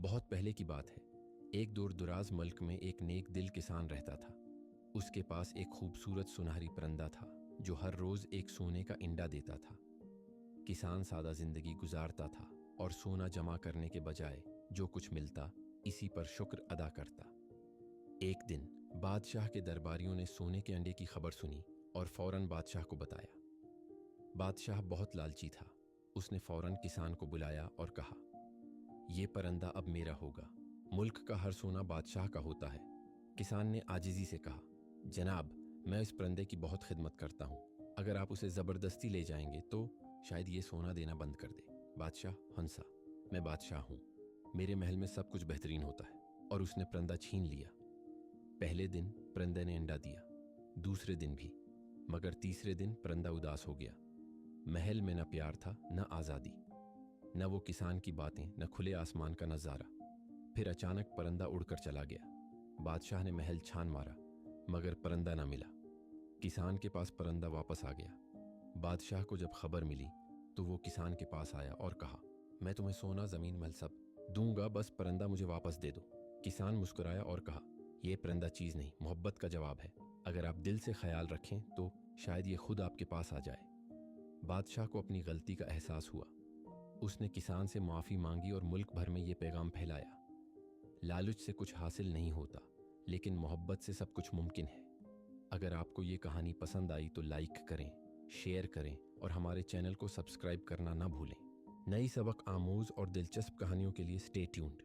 बहुत पहले की बात है। एक दूर दराज मुल्क में एक नेक दिल किसान रहता था। उसके पास एक खूबसूरत सुनहरी परिंदा था जो हर रोज एक सोने का इंडा देता था। किसान सादा जिंदगी गुजारता था और सोना जमा करने के बजाय जो कुछ मिलता इसी पर शुक्र अदा करता। एक दिन बादशाह के दरबारियों ने सोने के अंडे की खबर सुनी और फौरन बादशाह को बताया। बादशाह बहुत लालची था। उसने फौरन किसान को बुलाया और कहा, यह परिंदा अब मेरा होगा। मुल्क का हर सोना बादशाह का होता है। किसान ने आजिजी से कहा, जनाब, मैं इस परिंदे की बहुत खिदमत करता हूँ। अगर आप उसे जबरदस्ती ले जाएंगे तो शायद ये सोना देना बंद कर दे। बादशाह हंसा, मैं बादशाह हूँ, मेरे महल में सब कुछ बेहतरीन होता है। और उसने परिंदा छीन लिया। पहले दिन परिंदे ने अंडा दिया, दूसरे दिन भी, मगर तीसरे दिन परिंदा उदास हो गया। महल में न प्यार था न आज़ादी, न वो किसान की बातें, न खुले आसमान का नज़ारा। फिर अचानक परिंदा उड़कर चला गया। बादशाह ने महल छान मारा मगर परिंदा न मिला। किसान के पास परिंदा वापस आ गया। बादशाह को जब खबर मिली तो वो किसान के पास आया और कहा, मैं तुम्हें सोना जमीन महल सब दूंगा, बस परिंदा मुझे वापस दे दो। किसान मुस्कुराया और कहा, यह परिंदा चीज नहीं, मोहब्बत का जवाब है। अगर आप दिल से ख्याल रखें तो शायद ये खुद आपके पास आ जाए। बादशाह को अपनी गलती का एहसास हुआ। उसने किसान से माफी मांगी और मुल्क भर में ये पैगाम फैलाया, लालच से कुछ हासिल नहीं होता, लेकिन मोहब्बत से सब कुछ मुमकिन है। अगर आपको ये कहानी पसंद आई तो लाइक करें, शेयर करें और हमारे चैनल को सब्सक्राइब करना ना भूलें। नई सबक आमूज और दिलचस्प कहानियों के लिए स्टे ट्यून्ड।